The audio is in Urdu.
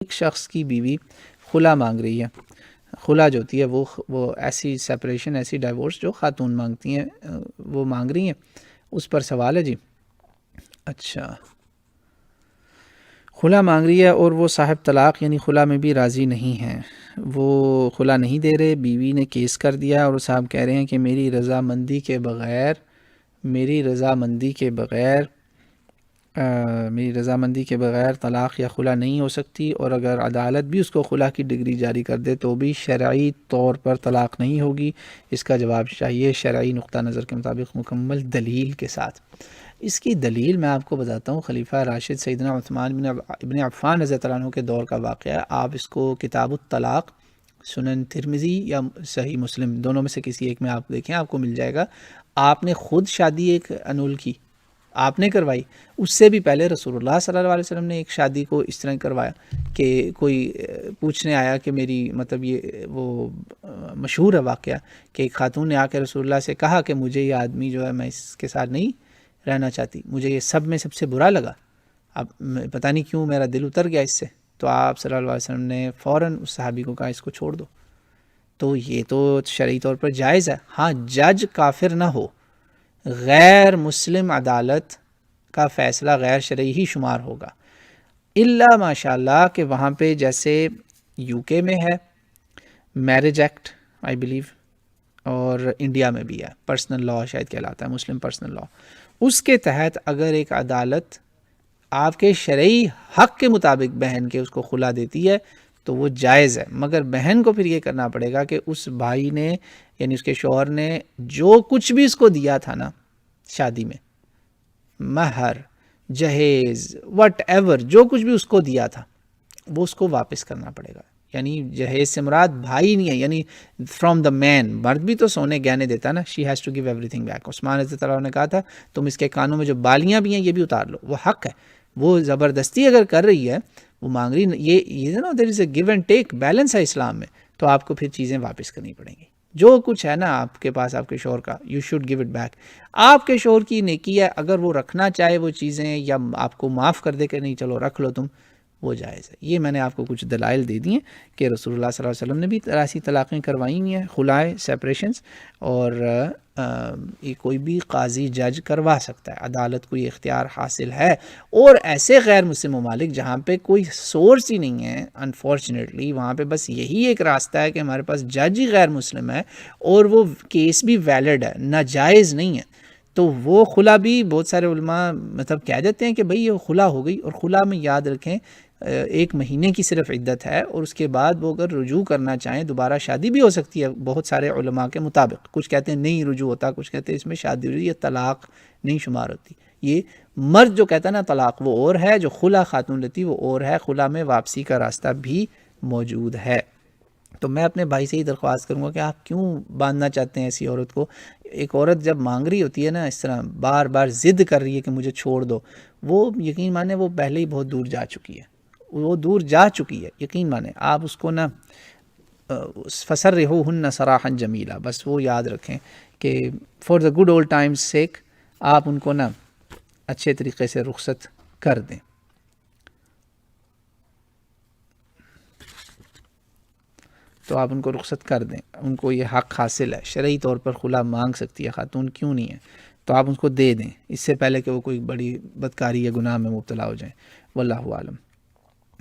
ایک شخص کی بیوی خلا مانگ رہی ہے. خلا جو ہوتی ہے وہ ایسی سپریشن، ایسی ڈائیورس جو خاتون مانگتی ہیں، وہ مانگ رہی ہیں، اس پر سوال ہے جی. اچھا، خلا مانگ رہی ہے اور وہ صاحب طلاق یعنی خلا میں بھی راضی نہیں ہیں، وہ خلا نہیں دے رہے، بیوی نے کیس کر دیا اور صاحب کہہ رہے ہیں کہ میری رضامندی کے بغیر طلاق یا خلا نہیں ہو سکتی، اور اگر عدالت بھی اس کو خلا کی ڈگری جاری کر دے تو بھی شرعی طور پر طلاق نہیں ہوگی. اس کا جواب چاہیے شرعی نقطہ نظر کے مطابق مکمل دلیل کے ساتھ. اس کی دلیل میں آپ کو بتاتا ہوں، خلیفہ راشد سیدنا عثمان ابن عفان رضی اللہ عنہ کے دور کا واقعہ ہے. آپ اس کو کتاب الطلاق، سنن ترمذی یا صحیح مسلم دونوں میں سے کسی ایک میں آپ دیکھیں، آپ کو مل جائے گا. آپ نے خود شادی ایک انول کی، آپ نے کروائی. اس سے بھی پہلے رسول اللہ صلی اللہ علیہ وسلم نے ایک شادی کو اس طرح کروایا کہ کوئی پوچھنے آیا کہ میری مطلب یہ وہ مشہور ہے واقعہ کہ ایک خاتون نے آ کے رسول اللہ سے کہا کہ مجھے یہ آدمی جو ہے میں اس کے ساتھ نہیں رہنا چاہتی، مجھے یہ سب میں سب سے برا لگا، اب پتہ نہیں کیوں میرا دل اتر گیا اس سے. تو آپ صلی اللہ علیہ وسلم نے فوراً اس صحابی کو کہا اس کو چھوڑ دو. تو یہ تو شرعی طور پر جائز ہے. ہاں، جج کافر نہ ہو، غیر مسلم عدالت کا فیصلہ غیر شرعی ہی شمار ہوگا، الا ماشاء اللہ کہ وہاں پہ جیسے یو کے میں ہے میرج ایکٹ آئی بلیو، اور انڈیا میں بھی ہے پرسنل لاء شاید کہلاتا ہے، مسلم پرسنل لاء. اس کے تحت اگر ایک عدالت آپ کے شرعی حق کے مطابق بہن کے اس کو خلا دیتی ہے تو وہ جائز ہے، مگر بہن کو پھر یہ کرنا پڑے گا کہ اس بھائی نے یعنی اس کے شوہر نے جو کچھ بھی اس کو دیا تھا نا شادی میں، مہر، جہیز، وٹ ایور، جو کچھ بھی اس کو دیا تھا وہ اس کو واپس کرنا پڑے گا. یعنی جہیز سے مراد بھائی نہیں ہے، یعنی فرام دا مین. مرد بھی تو سونے گہنے دیتا نا، she has to give everything back. Usman رضی اللہ عنہ نے کہا تھا تم اس کے کانوں میں جو بالیاں بھی ہیں یہ بھی اتار لو، وہ حق ہے. وہ زبردستی اگر کر رہی ہے، وہ مانگ رہی، یہ نا دیر از اے گیو اینڈ ٹیک، بیلنس ہے اسلام میں، تو آپ کو پھر چیزیں واپس کرنی پڑیں گی. جو کچھ ہے نا آپ کے پاس آپ کے شوہر کا، you should give it back. آپ کے شوہر کی نیکی ہے، اگر وہ رکھنا چاہے وہ چیزیں یا آپ کو معاف کر دے کہ نہیں چلو رکھ لو تم، وہ جائز ہے. یہ میں نے آپ کو کچھ دلائل دے دی ہیں کہ رسول اللہ صلی اللہ علیہ وسلم نے بھی ایسی طلاقیں کروائی ہوئی ہیں، خلائے، سیپریشنز، اور یہ کوئی بھی قاضی جج کروا سکتا ہے، عدالت کو یہ اختیار حاصل ہے. اور ایسے غیر مسلم ممالک جہاں پہ کوئی سورس ہی نہیں ہے انفارچونیٹلی، وہاں پہ بس یہی ایک راستہ ہے کہ ہمارے پاس جج ہی غیر مسلم ہے اور وہ کیس بھی ویلڈ ہے، ناجائز نہیں ہے، تو وہ خلا بھی بہت سارے علماء مطلب کہہ دیتے ہیں کہ بھئی یہ خلا ہو گئی. اور خلا میں یاد رکھیں 1 مہینے کی صرف عدت ہے، اور اس کے بعد وہ اگر رجوع کرنا چاہیں دوبارہ شادی بھی ہو سکتی ہے بہت سارے علماء کے مطابق. کچھ کہتے ہیں نہیں رجوع ہوتا، کچھ کہتے ہیں اس میں شادی ہو رہی ہے، طلاق نہیں شمار ہوتی. یہ مرد جو کہتا ہے نا طلاق وہ اور ہے، جو خلا خاتون لیتی وہ اور ہے. خلا میں واپسی کا راستہ بھی موجود ہے. تو میں اپنے بھائی سے ہی درخواست کروں گا کہ آپ کیوں باندھنا چاہتے ہیں ایسی عورت کو. ایک عورت جب مانگ رہی ہوتی ہے نا اس طرح بار بار ضد کر رہی ہے کہ مجھے چھوڑ دو، وہ یقین مانے وہ پہلے ہی بہت دور جا چکی ہے، وہ دور جا چکی ہے، یقین مانے. آپ اس کو نا فسرحوہن سراحا جمیلا، بس وہ یاد رکھیں کہ for the good old times sake آپ ان کو نا اچھے طریقے سے رخصت کر دیں. تو آپ ان کو رخصت کر دیں، ان کو یہ حق حاصل ہے، شرعی طور پر خلا مانگ سکتی ہے خاتون، کیوں نہیں ہے، تو آپ ان کو دے دیں اس سے پہلے کہ وہ کوئی بڑی بدکاری یا گناہ میں مبتلا ہو جائیں. واللہ اعلم.